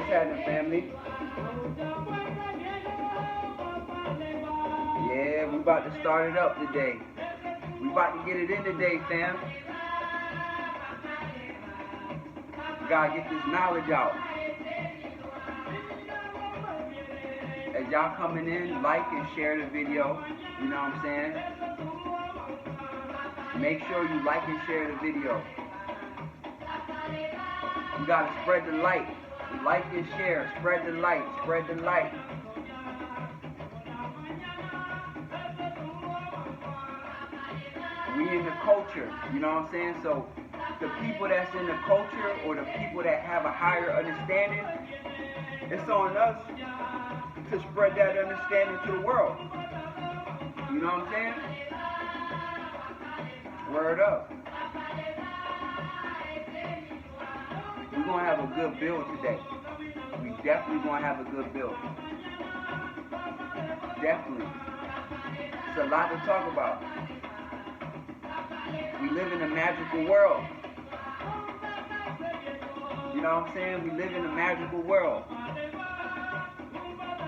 What's happening, family? Yeah, we about to start it up today. We about to get it in today, fam. We gotta get this knowledge out. As y'all coming in, like and share the video. You know what I'm saying? Make sure you like and share the video. You gotta spread the light. Like and share. Spread the light. Spread the light. We in the culture. You know what I'm saying? So the people that's in the culture or the people that have a higher understanding, it's on us to spread that understanding to the world. You know what I'm saying? Word up. We're going to have a good build today. We definitely going to have a good build. Definitely. It's a lot to talk about. We live in a magical world. You know what I'm saying? We live in a magical world.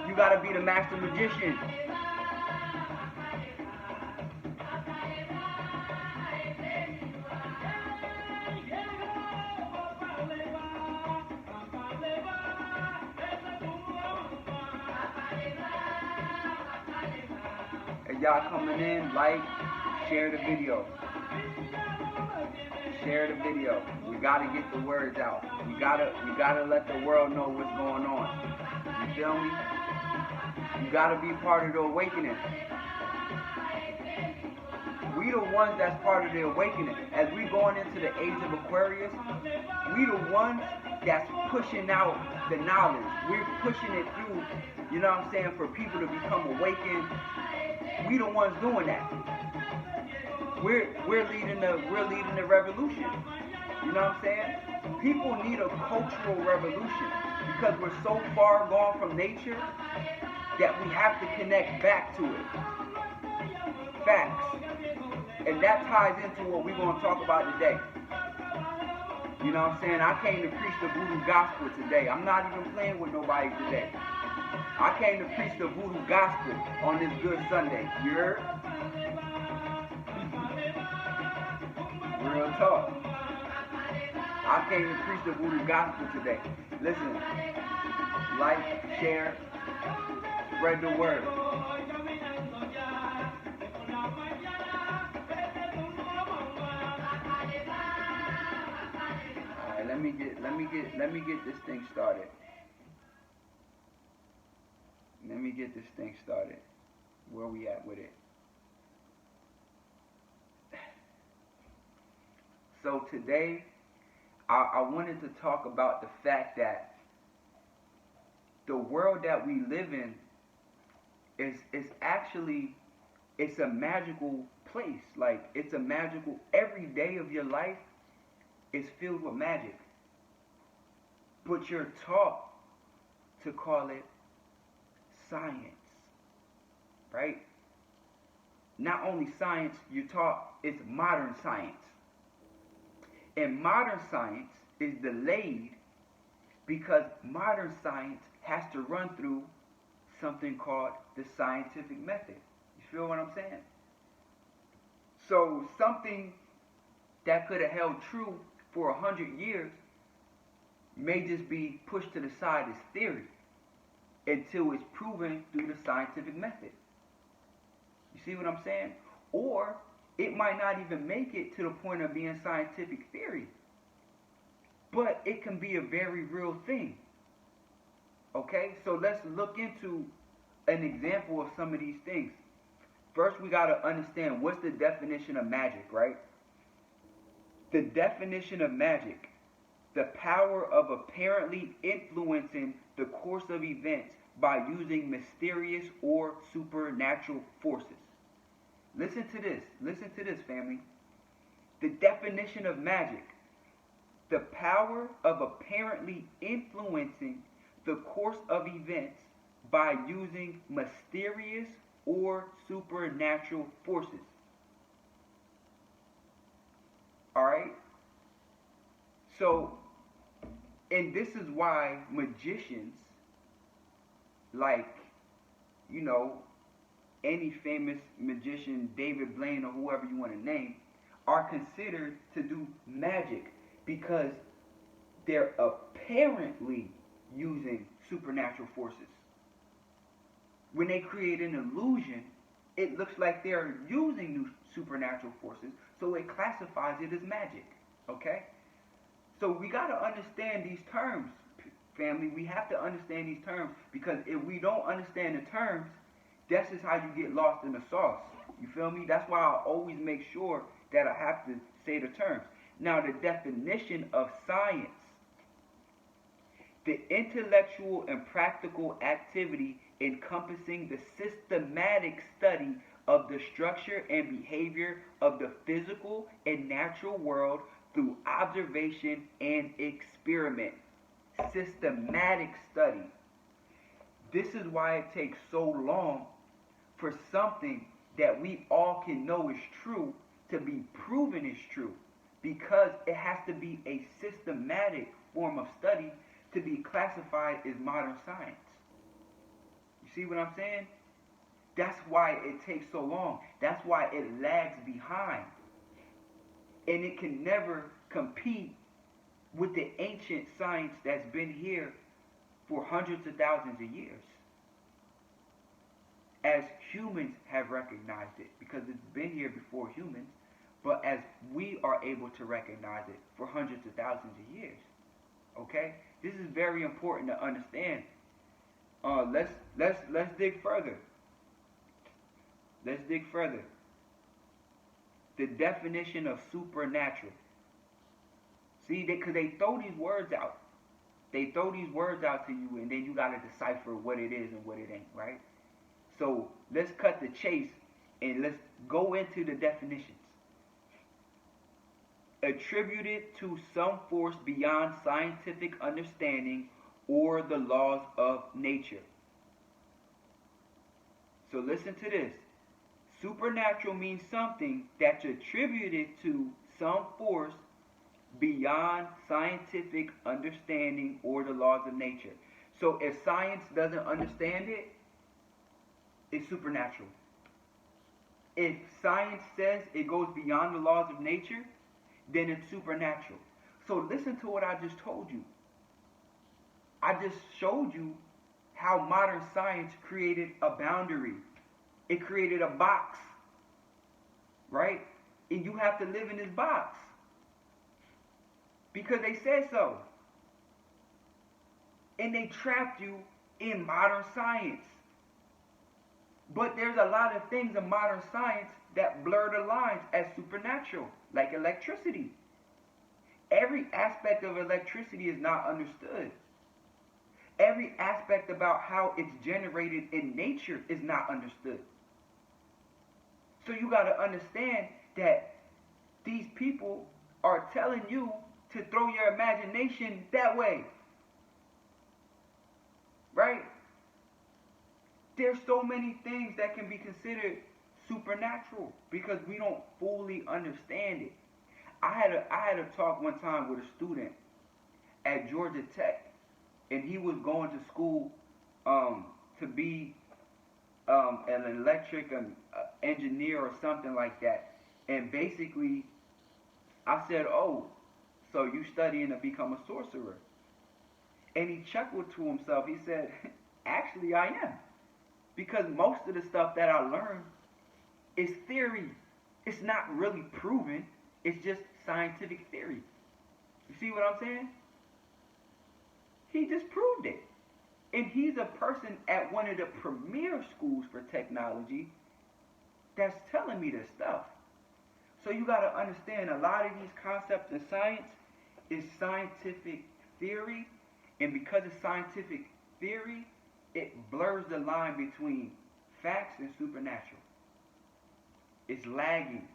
You got to be the master magician. As y'all coming in, like, share the video. Share the video. We gotta get the words out. We gotta let the world know what's going on. You feel me? You gotta be part of the awakening. We the ones that's part of the awakening. As we going into the age of Aquarius, we the ones that's pushing out the knowledge. We're pushing it through, you know what I'm saying, for people to become awakened. We the ones doing that. We're leading the revolution. You know what I'm saying? People need a cultural revolution because we're so far gone from nature that we have to connect back to it. Facts. And that ties into what we're going to talk about today. You know what I'm saying? I came to preach the voodoo gospel today. I'm not even playing with nobody today. I came to preach the voodoo gospel on this good Sunday. You heard? Real talk. I came to preach the voodoo gospel today. Listen, like, share, spread the word. Alright, let me get this thing started. Let me get this thing started. Where we at with it? So today, I wanted to talk about the fact that the world that we live in is actually, it's a magical place. Like, it's a magical, every day of your life is filled with magic. But you're taught to call it science, right? Not only science, you're taught it's modern science. And modern science is delayed because modern science has to run through something called the scientific method. You feel what I'm saying? So something that could have held true for 100 years may just be pushed to the side as theory until it's proven through the scientific method. You see what I'm saying? Or it might not even make it to the point of being scientific theory. But it can be a very real thing. Okay? So let's look into an example of some of these things. First, we got to understand what's the definition of magic, right? The definition of magic: the power of apparently influencing the course of events by using mysterious or supernatural forces. Listen to this, family. The definition of magic: the power of apparently influencing the course of events by using mysterious or supernatural forces. Alright? So, And this is why magicians, like, you know, any famous magician, David Blaine or whoever you want to name, are considered to do magic because they're apparently using supernatural forces. When they create an illusion, it looks like they're using new supernatural forces, so it classifies it as magic. Okay? So we got to understand these terms, family. We have to understand these terms, because if we don't understand the terms, this is how you get lost in the sauce. You feel me? That's why I always make sure that I have to say the terms. Now, the definition of science: the intellectual and practical activity encompassing the systematic study of the structure and behavior of the physical and natural world through observation and experiment. Systematic study. This is why it takes so long for something that we all can know is true to be proven is true, because it has to be a systematic form of study to be classified as modern science. You see what I'm saying? That's why it takes so long. That's why it lags behind. And it can never compete with the ancient science that's been here for hundreds of thousands of years, as humans have recognized it, because it's been here before humans, but as we are able to recognize it for hundreds of thousands of years. Okay? This is very important to understand. Let's dig further. Let's dig further. The definition of supernatural. See, because they throw these words out. They throw these words out to you, and then you got to decipher what it is and what it ain't, right? So let's cut the chase and let's go into the definitions. Attributed to some force beyond scientific understanding or the laws of nature. So listen to this. Supernatural means something that's attributed to some force beyond scientific understanding or the laws of nature. So if science doesn't understand it, it's supernatural. If science says it goes beyond the laws of nature, then it's supernatural. So listen to what I just told you. I just showed you how modern science created a boundary. It created a box, right? And you have to live in this box because they said so. And they trapped you in modern science. But there's a lot of things in modern science that blur the lines as supernatural, like electricity. Every aspect of electricity is not understood. Every aspect about how it's generated in nature is not understood. So you got to understand that these people are telling you to throw your imagination that way. Right? There's so many things that can be considered supernatural because we don't fully understand it. I had a talk one time with a student at Georgia Tech, and he was going to school to be an electric engineer or something like that. And basically, I said, "Oh, so you studying to become a sorcerer?" And he chuckled to himself. He said, "Actually, I am. Because most of the stuff that I learned is theory. It's not really proven. It's just scientific theory." You see what I'm saying? He just proved it. And he's a person at one of the premier schools for technology that's telling me this stuff. So you got to understand, a lot of these concepts in science is scientific theory. And because it's scientific theory, it blurs the line between facts and supernatural. It's lagging.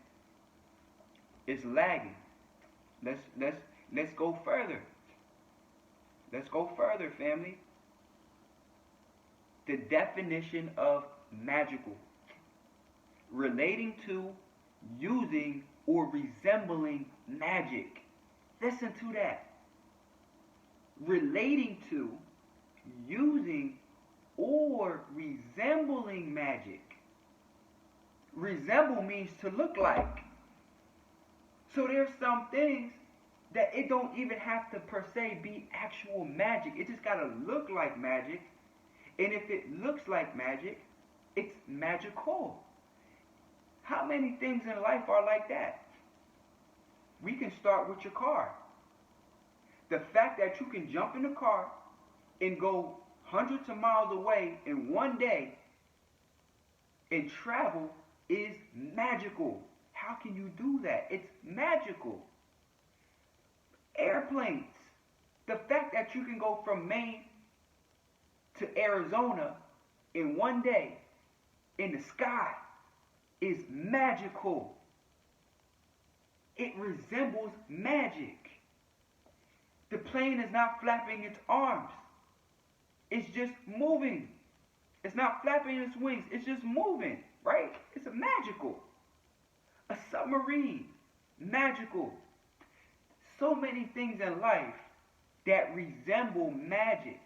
It's lagging. Let's go further. Let's go further, family. The definition of magical: relating to, using, or resembling magic. Listen to that. relating to, using, or resembling magic. Resemble means to look like. So there's some things that it don't even have to per se be actual magic. It just gotta look like magic. And if it looks like magic, it's magical. How many things in life are like that? We can start with your car. The fact that you can jump in the car and go hundreds of miles away in one day and travel is magical. How can you do that? It's magical. Airplanes. The fact that you can go from Maine to Arizona in one day in the sky is magical. It resembles magic. The plane is not flapping its arms. It's just moving. It's not flapping its wings. It's just moving, right? It's magical. A submarine, magical. So many things in life that resemble magic.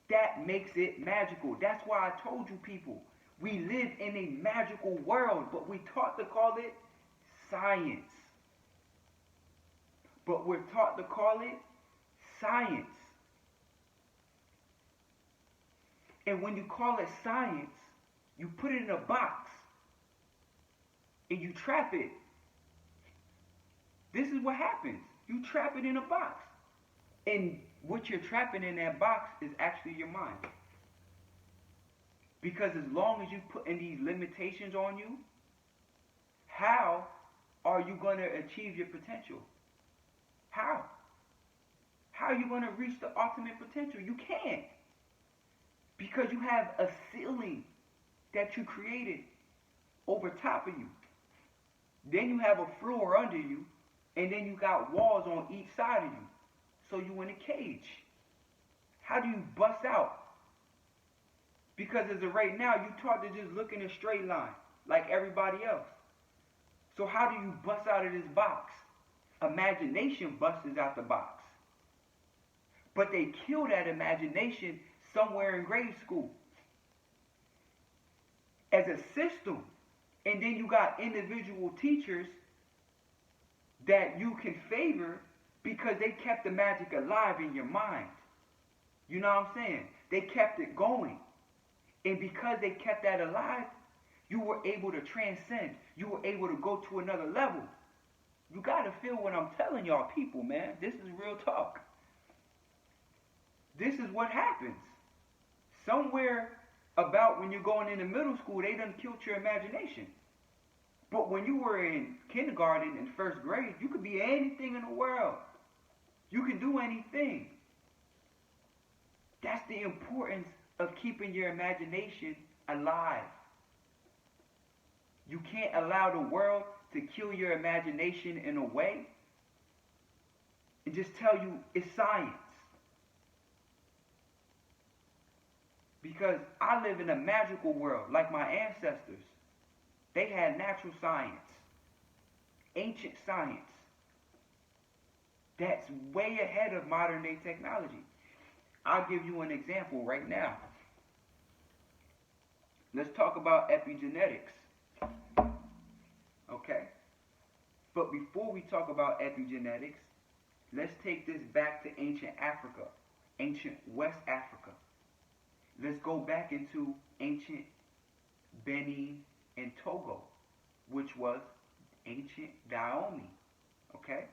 That makes it magical. That's why I told you people, we live in a magical world, but we're taught to call it science. But we're taught to call it science. And when you call it science, you put it in a box and you trap it. This is what happens. You trap it in a box. And what you're trapping in that box is actually your mind. Because as long as you put in these limitations on you, how are you going to achieve your potential? How? How are you going to reach the ultimate potential? You can't. Because you have a ceiling that you created over top of you. Then you have a floor under you, and then you got walls on each side of you. So you in a cage. How do you bust out? Because as of right now, you're taught to just look in a straight line like everybody else. So how do you bust out of this box? Imagination busts out the box. But they kill that imagination somewhere in grade school as a system. And then you got individual teachers that you can favor because they kept the magic alive in your mind. You know what I'm saying? They kept it going. And because they kept that alive, you were able to transcend. You were able to go to another level. You got to feel what I'm telling y'all people, man. This is real talk. This is what happens. Somewhere about when you're going into middle school, they done killed your imagination. But when you were in kindergarten and first grade, you could be anything in the world. You can do anything. That's the importance of keeping your imagination alive. You can't allow the world to kill your imagination in a way and just tell you it's science. Because I live in a magical world like my ancestors. They had natural science, ancient science. That's way ahead of modern day technology. I'll give you an example right now. Let's talk about epigenetics. Okay? But before we talk about epigenetics, let's take this back to ancient Africa, ancient West Africa. Let's go back into ancient Benin and Togo, which was ancient Dahomey. Okay?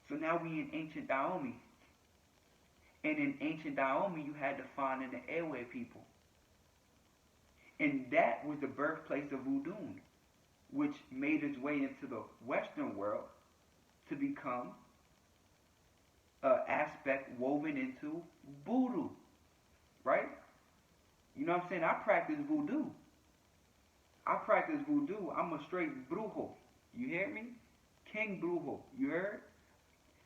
So now we in ancient Dahomey. And in ancient Dahomey, you had the Fan and the Ewe people. And that was the birthplace of voodoo, which made its way into the Western world to become an aspect woven into voodoo. Right? You know what I'm saying? I practice voodoo. I'm a straight brujo. You hear me? King brujo. You heard?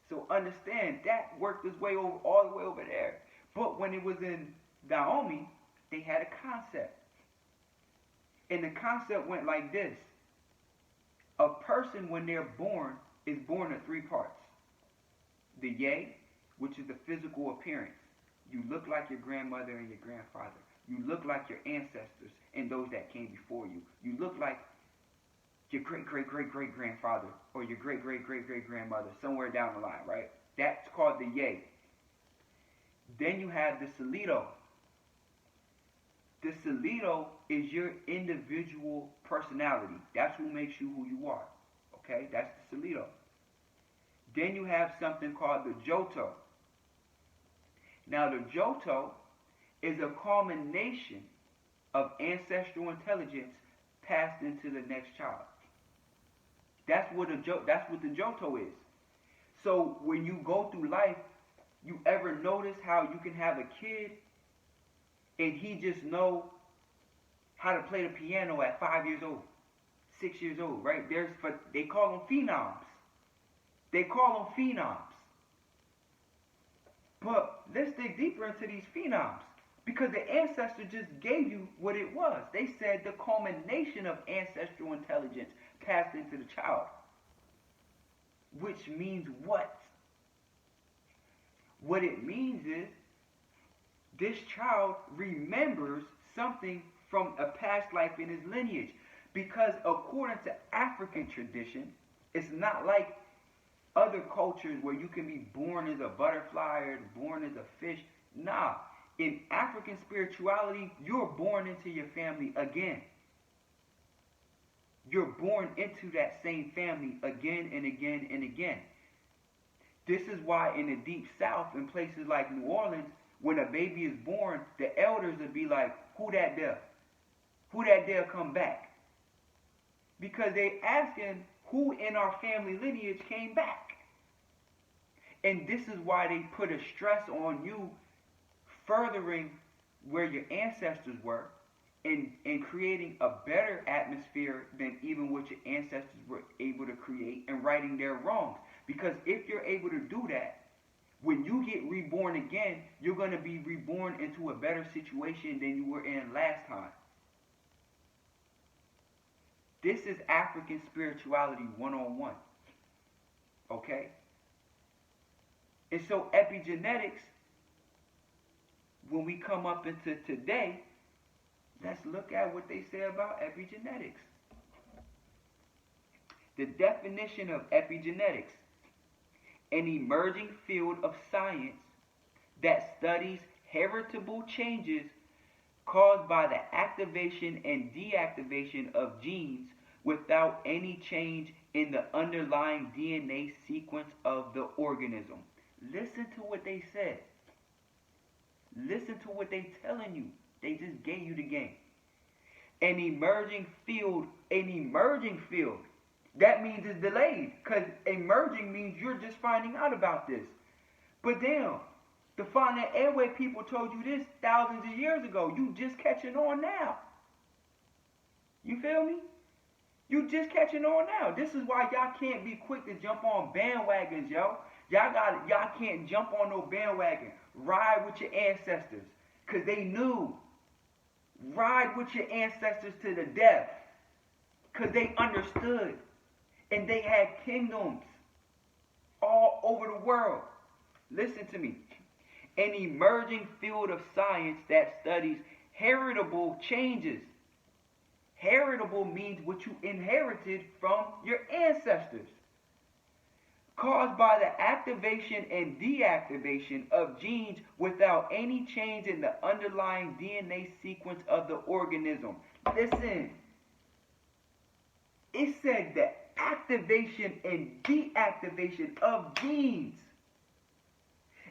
So understand, that worked its way over, all the way over there. But when it was in Dahomey, they had a concept. And the concept went like this. A person, when they're born, is born of three parts. The Ye, which is the physical appearance. You look like your grandmother and your grandfather. You look like your ancestors and those that came before you. You look like your great-great-great-great-grandfather or your great-great-great-great-grandmother somewhere down the line, right? That's called the Ye. Then you have the Solido. The Solido is your individual personality. That's who makes you who you are. Okay? That's the Solido. Then you have something called the Joto. Now the Joto is a culmination of ancestral intelligence passed into the next child. That's what the Joto is. So when you go through life, you ever notice how you can have a kid and he just know how to play the piano at 5 years old, 6 years old, right? They call them phenoms. They call them phenoms. But let's dig deeper into these phenoms. Because the ancestor just gave you what it was. They said the culmination of ancestral intelligence passed into the child. Which means what? What it means is this child remembers something from a past life in his lineage. Because according to African tradition, it's not like other cultures where you can be born as a butterfly or born as a fish. Nah. In African spirituality, you're born into your family again. You're born into that same family again and again and again. This is why in the deep south, in places like New Orleans, when a baby is born, the elders would be like, who that there? Who that there come back? Because they asking who in our family lineage came back. And this is why they put a stress on you furthering where your ancestors were and creating a better atmosphere than even what your ancestors were able to create and righting their wrongs. Because if you're able to do that, when you get reborn again, you're going to be reborn into a better situation than you were in last time. This is African spirituality 101. Okay? And so epigenetics, when we come up into today, let's look at what they say about epigenetics. The definition of epigenetics: an emerging field of science that studies heritable changes caused by the activation and deactivation of genes without any change in the underlying DNA sequence of the organism. Listen to what they said. Listen to what they're telling you. They just gave you the game. An emerging field. That means it's delayed. Because emerging means you're just finding out about this. But damn, the finite airway people told you this thousands of years ago. You just catching on now. You feel me? You just catching on now. This is why y'all can't be quick to jump on bandwagons, yo. Y'all can't jump on no bandwagon. Ride with your ancestors. Because they knew. Ride with your ancestors to the death. Because they understood. And they had kingdoms all over the world. Listen to me. An emerging field of science that studies heritable changes. Heritable means what you inherited from your ancestors. Caused by the activation and deactivation of genes without any change in the underlying DNA sequence of the organism. Listen. It said the activation and deactivation of genes.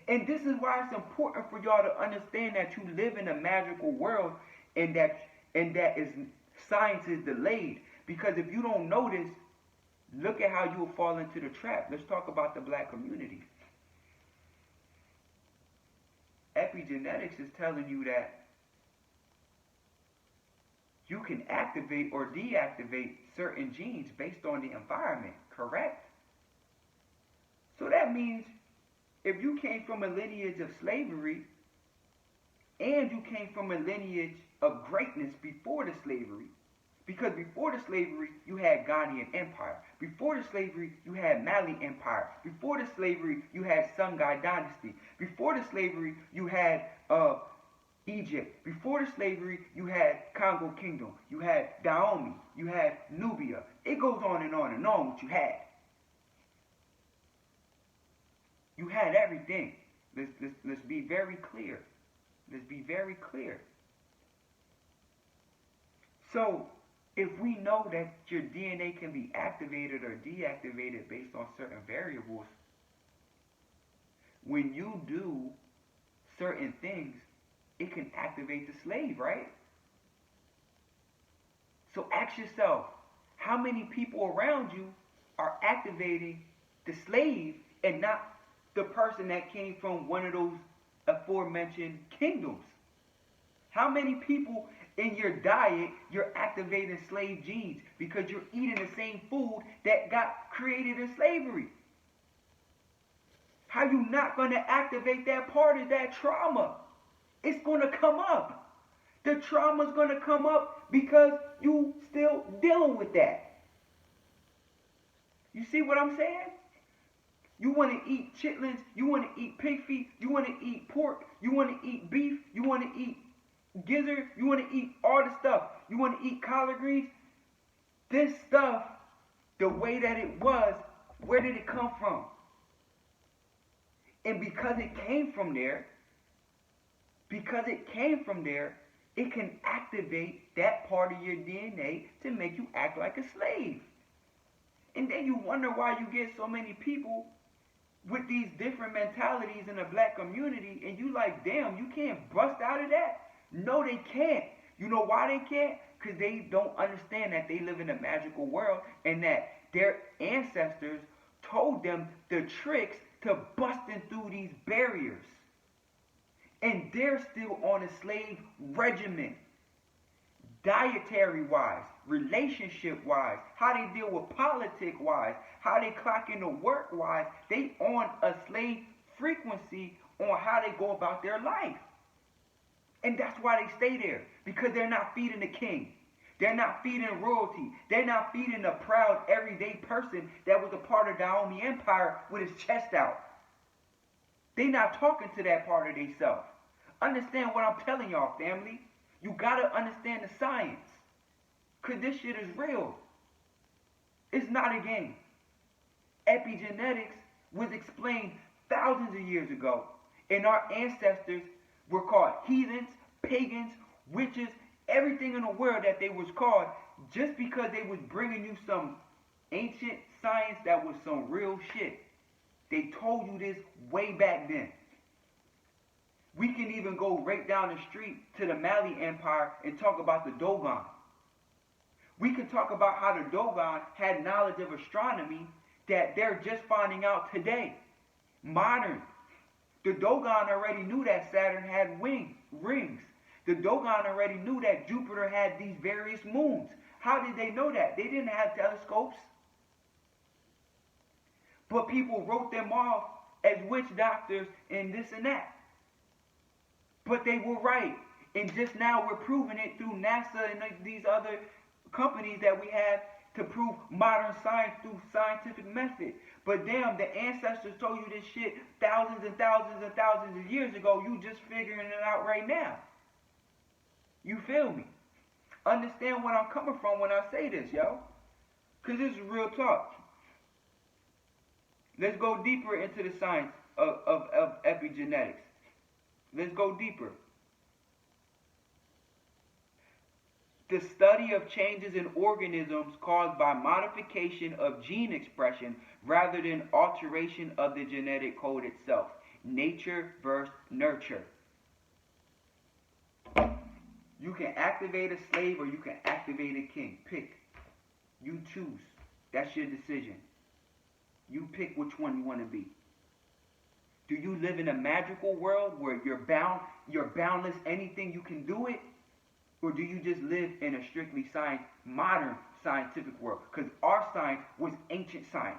And this is why it's important for y'all to understand that you live in a magical world and that is science is delayed. Because if you don't know this, look at how you will fall into the trap. Let's talk about the black community. Epigenetics is telling you that you can activate or deactivate certain genes based on the environment, correct? So that means if you came from a lineage of slavery and you came from a lineage of greatness before the slavery, Because before the slavery, you had Ghanaian Empire. Before the slavery, you had Mali Empire. Before the slavery, you had Songhai Dynasty. Before the slavery, you had Egypt. Before the slavery, you had Congo Kingdom. You had Dahomey. You had Nubia. It goes on and on and on what you had. You had everything. Let's be very clear. Let's be very clear. So, if we know that your DNA can be activated or deactivated based on certain variables, when you do certain things, it can activate the slave, right? So ask yourself, how many people around you are activating the slave and not the person that came from one of those aforementioned kingdoms? How many people in your diet you're activating slave genes because you're eating the same food that got created in slavery? How you not going to activate that part of that trauma? It's going to come up. The trauma's going to come up because you still dealing with that. You see what I'm saying? You want to eat chitlins, you want to eat pig feet, you want to eat pork, you want to eat beef, you want to eat gizzard, you want to eat all the stuff. You want to eat collard greens. This stuff, the way that it was, where did it come from? And because it came from there, it can activate that part of your DNA to make you act like a slave. And then you wonder why you get so many people with these different mentalities in the black community, and you like, damn, you can't bust out of that? No, they can't. You know why they can't? Because they don't understand that they live in a magical world and that their ancestors told them the tricks to busting through these barriers. And they're still on a slave regimen. Dietary-wise, relationship-wise, how they deal with politics-wise, how they clock into work-wise, they on a slave frequency on how they go about their life. And that's why they stay there, because they're not feeding the king. They're not feeding royalty. They're not feeding the proud, everyday person that was a part of the Dahomey Empire with his chest out. They're not talking to that part of themselves. Understand what I'm telling y'all, family. You gotta understand the science. Because this shit is real. It's not a game. Epigenetics was explained thousands of years ago. And our ancestors were called heathens, pagans, witches, everything in the world that they was called just because they was bringing you some ancient science that was some real shit. They told you this way back then. We can even go right down the street to the Mali Empire and talk about the Dogon. We can talk about how the Dogon had knowledge of astronomy that they're just finding out today. Modern. The Dogon already knew that Saturn had rings. The Dogon already knew that Jupiter had these various moons. How did they know that? They didn't have telescopes. But people wrote them off as witch doctors and this and that. But they were right. And just now we're proving it through NASA and these other companies that we have to prove modern science through scientific method. But damn, the ancestors told you this shit thousands and thousands and thousands of years ago. You just figuring it out right now. You feel me? Understand where I'm coming from when I say this, yo. Because this is real talk. Let's go deeper into the science of epigenetics. Let's go deeper. The study of changes in organisms caused by modification of gene expression rather than alteration of the genetic code itself. Nature versus nurture. You can activate a slave or you can activate a king. Pick. You choose. That's your decision. You pick which one you want to be. Do you live in a magical world where you're boundless, anything you can do it? Or do you just live in a strictly modern scientific world? Because our science was ancient science.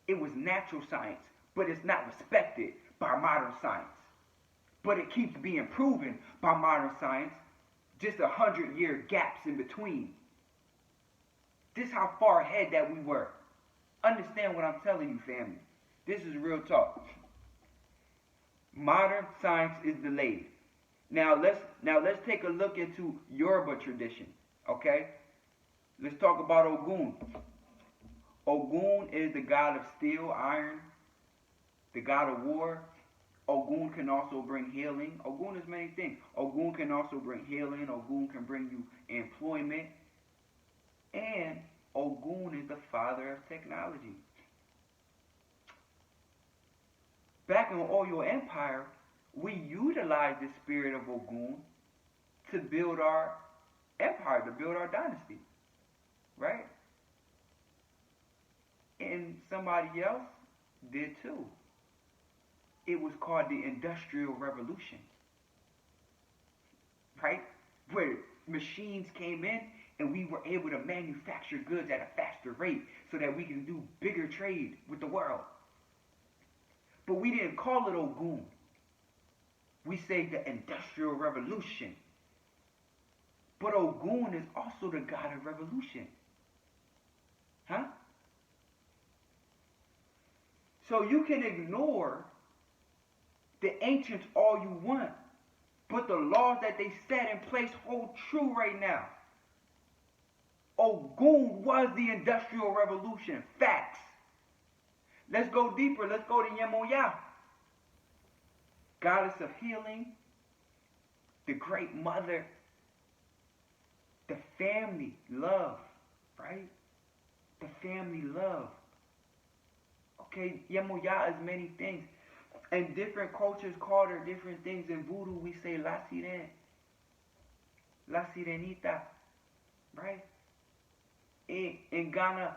It was natural science, but it's not respected by modern science. But it keeps being proven by modern science, just 100-year gaps in between. This how far ahead that we were. Understand what I'm telling you, family. This is real talk. Modern science is delayed. Now let's take a look into Yoruba tradition. Okay? Let's talk about Ogun. Ogun is the god of steel, iron, the god of war. Ogun can also bring healing. Ogun is many things. Ogun can also bring healing. Ogun can bring you employment. And Ogun is the father of technology. Back in Oyo Empire, we utilized the spirit of Ogun to build our empire, to build our dynasty. Right? And somebody else did too. It was called the Industrial Revolution. Right? Where machines came in and we were able to manufacture goods at a faster rate so that we can do bigger trade with the world. But we didn't call it Ogun. We say the Industrial Revolution. But Ogun is also the god of revolution. Huh? So you can ignore the ancients all you want, but the laws that they set in place hold true right now. Ogun was the Industrial Revolution. Facts. Let's go deeper. Let's go to Yemoya, goddess of healing, the great mother, the family love, right? The family love. Okay, Yemoya is many things. And different cultures call her different things. In Voodoo, we say La Sirena, La Sirenita, right? In Ghana,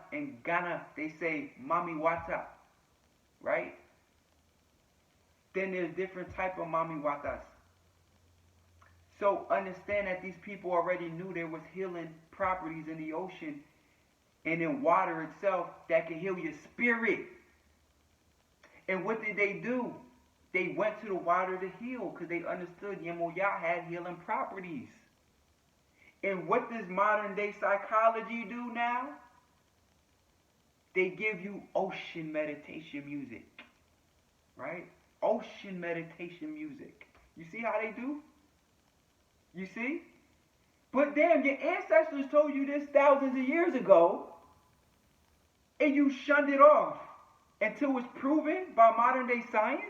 they say Mami Wata, right? Then there's different type of Mami Watas. So understand that these people already knew there was healing properties in the ocean and in water itself that can heal your spirit. And what did they do? They went to the water to heal because they understood Yemoya had healing properties. And what does modern day psychology do now? They give you ocean meditation music. Right? Ocean meditation music. You see how they do? You see? But damn, your ancestors told you this thousands of years ago, and you shunned it off until it's proven by modern day science?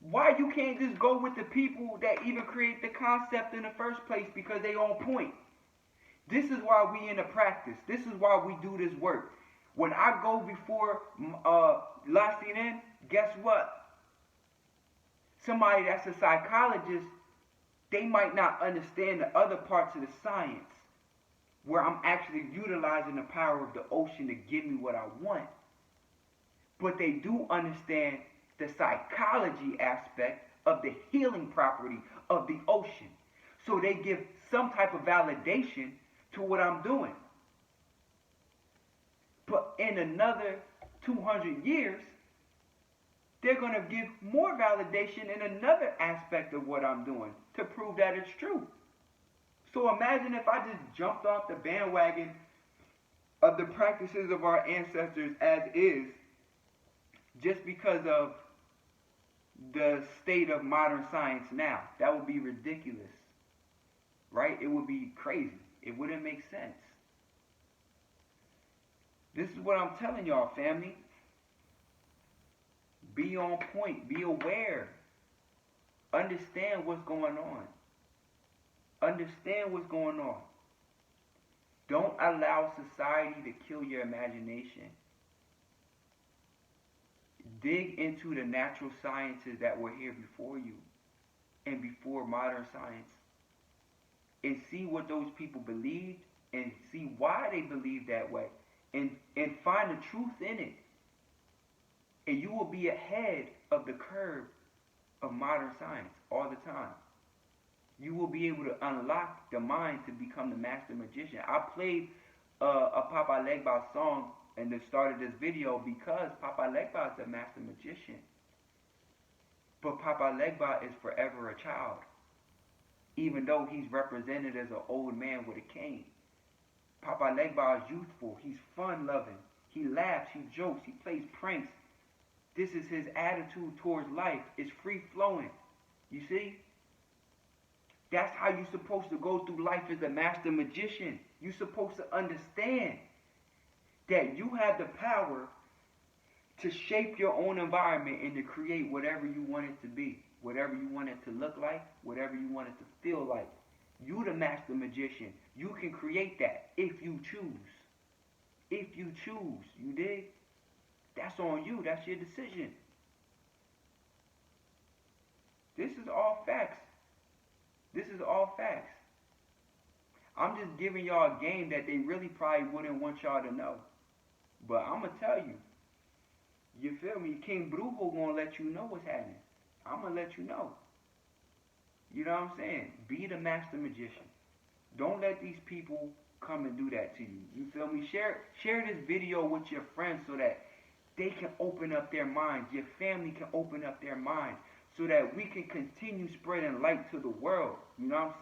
Why you can't just go with the people that even create the concept in the first place because they on point? This is why we in the practice. This is why we do this work. When I go before La Sirena, guess what? Somebody that's a psychologist, they might not understand the other parts of the science where I'm actually utilizing the power of the ocean to give me what I want. But they do understand the psychology aspect of the healing property of the ocean. So they give some type of validation to what I'm doing. But in another 200 years, they're going to give more validation in another aspect of what I'm doing to prove that it's true. So imagine if I just jumped off the bandwagon of the practices of our ancestors as is, just because of the state of modern science now. That would be ridiculous. Right? It would be crazy. It wouldn't make sense. This is what I'm telling y'all, family. Be on point. Be aware. Understand what's going on. Understand what's going on. Don't allow society to kill your imagination. Dig into the natural sciences that were here before you and before modern science, and see what those people believed and see why they believed that way, and find the truth in it. And you will be ahead of the curve of modern science all the time. You will be able to unlock the mind to become the master magician. I played a Papa Legba song in the start of this video because Papa Legba is the master magician. But Papa Legba is forever a child, even though he's represented as an old man with a cane. Papa Legba is youthful. He's fun-loving. He laughs. He jokes. He plays pranks. This is his attitude towards life. It's free-flowing. You see? That's how you're supposed to go through life as a master magician. You're supposed to understand that you have the power to shape your own environment and to create whatever you want it to be, whatever you want it to look like, whatever you want it to feel like. You the master magician. You can create that if you choose. If you choose, you dig? That's on you. That's your decision. This is all facts. This is all facts. I'm just giving y'all a game that they really probably wouldn't want y'all to know. But I'm going to tell you. You feel me? King Brujo gonna let you know what's happening. I'm gonna let you know. You know what I'm saying? Be the master magician. Don't let these people come and do that to you. You feel me? Share this video with your friends so that they can open up their minds. Your family can open up their minds so that we can continue spreading light to the world. You know what I'm saying?